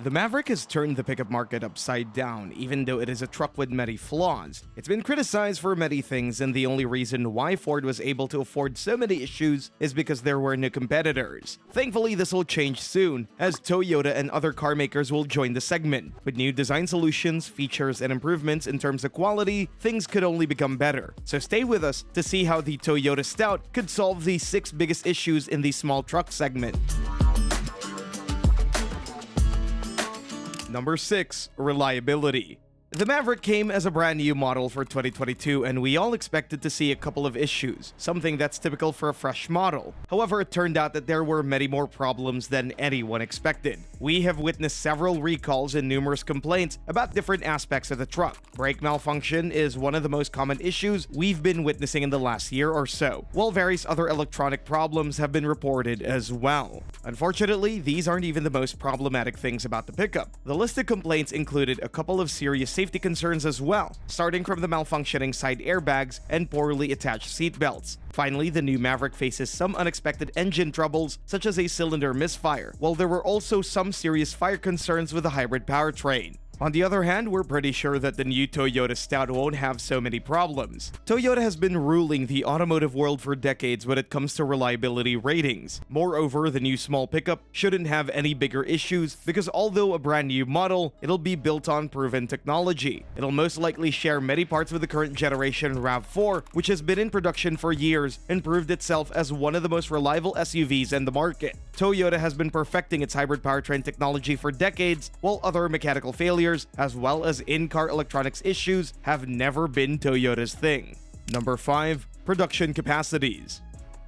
The Maverick has turned the pickup market upside down, even though it is a truck with many flaws. It's been criticized for many things, and the only reason why Ford was able to afford so many issues is because there were no competitors. Thankfully, this will change soon, as Toyota and other car makers will join the segment. With new design solutions, features, and improvements in terms of quality, things could only become better. So stay with us to see how the Toyota Stout could solve the 6 biggest issues in the small truck segment. Number 6. Reliability. The Maverick came as a brand new model for 2022, and we all expected to see a couple of issues, something that's typical for a fresh model. However, it turned out that there were many more problems than anyone expected. We have witnessed several recalls and numerous complaints about different aspects of the truck. Brake malfunction is one of the most common issues we've been witnessing in the last year or so, while various other electronic problems have been reported as well. Unfortunately, these aren't even the most problematic things about the pickup. The listed complaints included a couple of serious safety concerns as well, starting from the malfunctioning side airbags and poorly attached seatbelts. Finally, the new Maverick faces some unexpected engine troubles, such as a cylinder misfire, while there were also some serious fire concerns with the hybrid powertrain. On the other hand, we're pretty sure that the new Toyota Stout won't have so many problems. Toyota has been ruling the automotive world for decades when it comes to reliability ratings. Moreover, the new small pickup shouldn't have any bigger issues because although a brand new model, it'll be built on proven technology. It'll most likely share many parts with the current generation RAV4, which has been in production for years and proved itself as one of the most reliable SUVs in the market. Toyota has been perfecting its hybrid powertrain technology for decades, while other mechanical failures as well as in-car electronics issues have never been Toyota's thing. Number 5. Production capacities.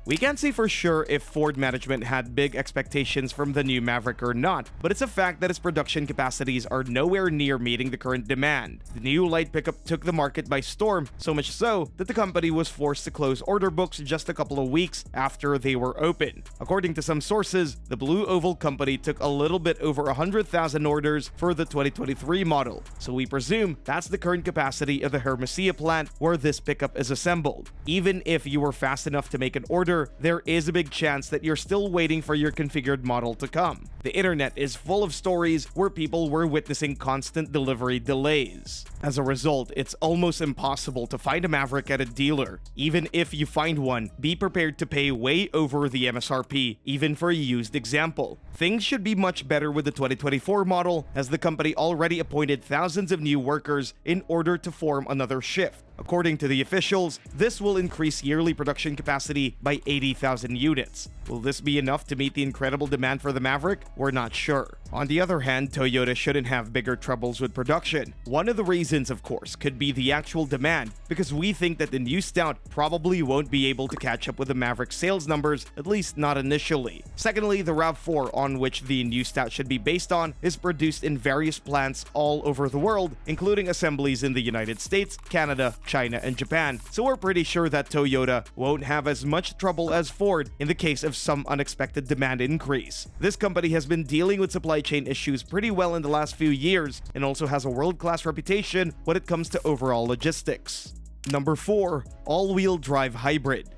We can't say for sure if Ford management had big expectations from the new Maverick or not, but it's a fact that its production capacities are nowhere near meeting the current demand. The new light pickup took the market by storm, so much so that the company was forced to close order books just a couple of weeks after they were open. According to some sources, the Blue Oval company took a little bit over 100,000 orders for the 2023 model, so we presume that's the current capacity of the Hermosillo plant where this pickup is assembled. Even if you were fast enough to make an order, there is a big chance that you're still waiting for your configured model to come. The internet is full of stories where people were witnessing constant delivery delays. As a result, it's almost impossible to find a Maverick at a dealer. Even if you find one, be prepared to pay way over the MSRP, even for a used example. Things should be much better with the 2024 model, as the company already appointed thousands of new workers in order to form another shift. According to the officials, this will increase yearly production capacity by 80,000 units. Will this be enough to meet the incredible demand for the Maverick? We're not sure. On the other hand, Toyota shouldn't have bigger troubles with production. One of the reasons, of course, could be the actual demand, because we think that the new Stout probably won't be able to catch up with the Maverick sales numbers, at least not initially. Secondly, the RAV4, on which the new Stout should be based on, is produced in various plants all over the world, including assemblies in the United States, Canada, China, and Japan, so we're pretty sure that Toyota won't have as much trouble as Ford in the case of some unexpected demand increase. This company has been dealing with supply chain issues pretty well in the last few years and also has a world-class reputation when it comes to overall logistics. Number 4. All-wheel drive hybrid.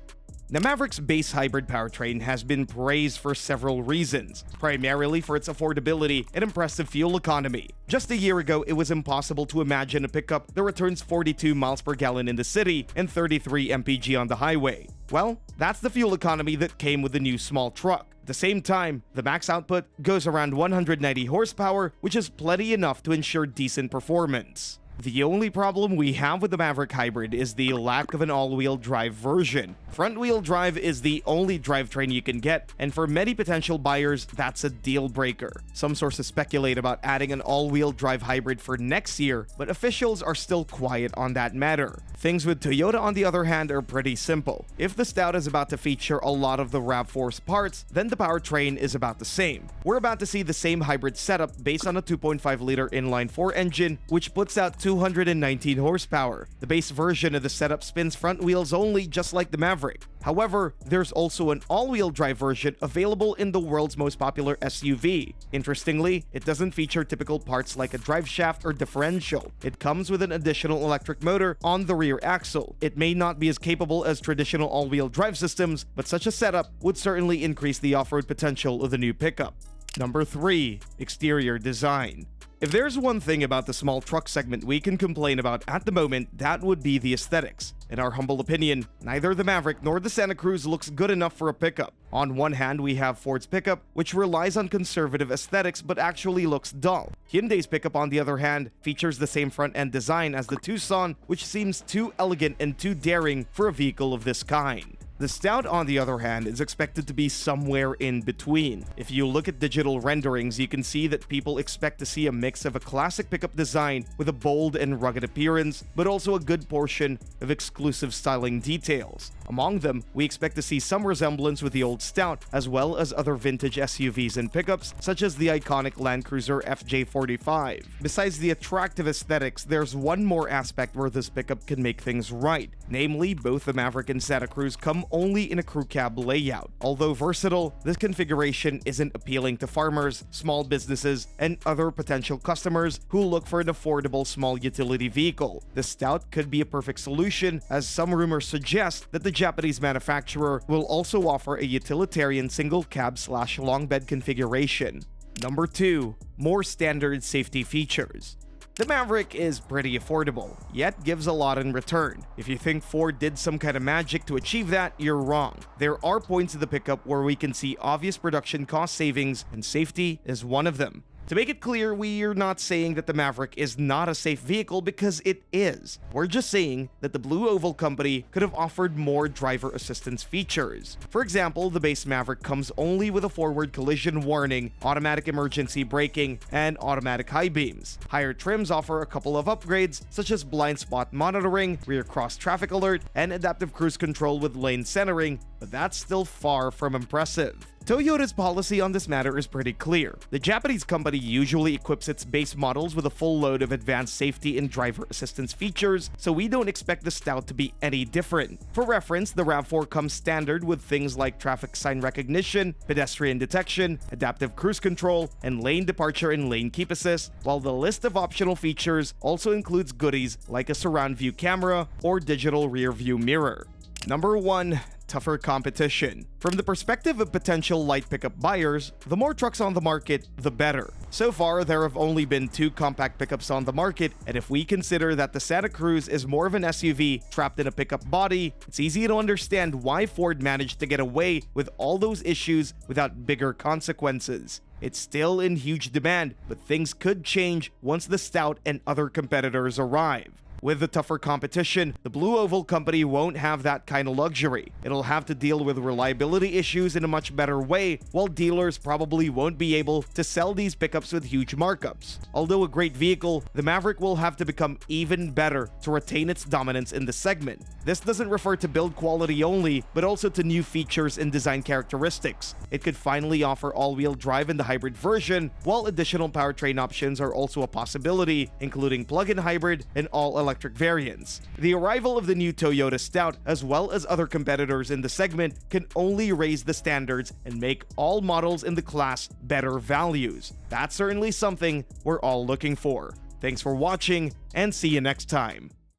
The Maverick's base hybrid powertrain has been praised for several reasons, primarily for its affordability and impressive fuel economy. Just a year ago, it was impossible to imagine a pickup that returns 42 miles per gallon in the city and 33 mpg on the highway. Well, that's the fuel economy that came with the new small truck. At the same time, the max output goes around 190 horsepower, which is plenty enough to ensure decent performance. The only problem we have with the Maverick Hybrid is the lack of an all-wheel drive version. Front-wheel drive is the only drivetrain you can get, and for many potential buyers, that's a deal breaker. Some sources speculate about adding an all-wheel drive hybrid for next year, but officials are still quiet on that matter. Things with Toyota, on the other hand, are pretty simple. If the Stout is about to feature a lot of the RAV4's parts, then the powertrain is about the same. We're about to see the same hybrid setup based on a 2.5-liter inline-4 engine, which puts out 219 horsepower. The base version of the setup spins front wheels only, just like the Maverick. However, there's also an all-wheel drive version available in the world's most popular SUV. Interestingly, it doesn't feature typical parts like a drive shaft or differential. It comes with an additional electric motor on the rear axle. It may not be as capable as traditional all-wheel drive systems, but such a setup would certainly increase the off-road potential of the new pickup. Number 3. Exterior design. If there's one thing about the small truck segment we can complain about at the moment, that would be the aesthetics. In our humble opinion, neither the Maverick nor the Santa Cruz looks good enough for a pickup. On one hand, we have Ford's pickup, which relies on conservative aesthetics but actually looks dull. Hyundai's pickup, on the other hand, features the same front-end design as the Tucson, which seems too elegant and too daring for a vehicle of this kind. The Stout, on the other hand, is expected to be somewhere in between. If you look at digital renderings, you can see that people expect to see a mix of a classic pickup design with a bold and rugged appearance, but also a good portion of exclusive styling details. Among them, we expect to see some resemblance with the old Stout, as well as other vintage SUVs and pickups, such as the iconic Land Cruiser FJ45. Besides the attractive aesthetics, there's one more aspect where this pickup can make things right. Namely, both the Maverick and Santa Cruz come only in a crew cab layout. Although versatile, this configuration isn't appealing to farmers, small businesses, and other potential customers who look for an affordable small utility vehicle. The Stout could be a perfect solution, as some rumors suggest that the Japanese manufacturer will also offer a utilitarian single cab/long bed configuration. Number 2. More standard safety features. The Maverick is pretty affordable, yet gives a lot in return. If you think Ford did some kind of magic to achieve that, you're wrong. There are points of the pickup where we can see obvious production cost savings, and safety is one of them. To make it clear, we're not saying that the Maverick is not a safe vehicle, because it is. We're just saying that the Blue Oval Company could have offered more driver assistance features. For example, the base Maverick comes only with a forward collision warning, automatic emergency braking, and automatic high beams. Higher trims offer a couple of upgrades, such as blind spot monitoring, rear cross traffic alert, and adaptive cruise control with lane centering, but that's still far from impressive. Toyota's policy on this matter is pretty clear. The Japanese company usually equips its base models with a full load of advanced safety and driver assistance features, so we don't expect the Stout to be any different. For reference, the RAV4 comes standard with things like traffic sign recognition, pedestrian detection, adaptive cruise control, and lane departure and lane keep assist, while the list of optional features also includes goodies like a surround view camera or digital rear view mirror. Number 1. Tougher competition. From the perspective of potential light pickup buyers, the more trucks on the market, the better. So far, there have only been 2 compact pickups on the market, and if we consider that the Santa Cruz is more of an SUV trapped in a pickup body, it's easy to understand why Ford managed to get away with all those issues without bigger consequences. It's still in huge demand, but things could change once the Stout and other competitors arrive. With the tougher competition, the Blue Oval Company won't have that kind of luxury. It'll have to deal with reliability issues in a much better way, while dealers probably won't be able to sell these pickups with huge markups. Although a great vehicle, the Maverick will have to become even better to retain its dominance in the segment. This doesn't refer to build quality only, but also to new features and design characteristics. It could finally offer all-wheel drive in the hybrid version, while additional powertrain options are also a possibility, including plug-in hybrid and all-electric variants. The arrival of the new Toyota Stout, as well as other competitors in the segment, can only raise the standards and make all models in the class better values. That's certainly something we're all looking for. Thanks for watching, and see you next time.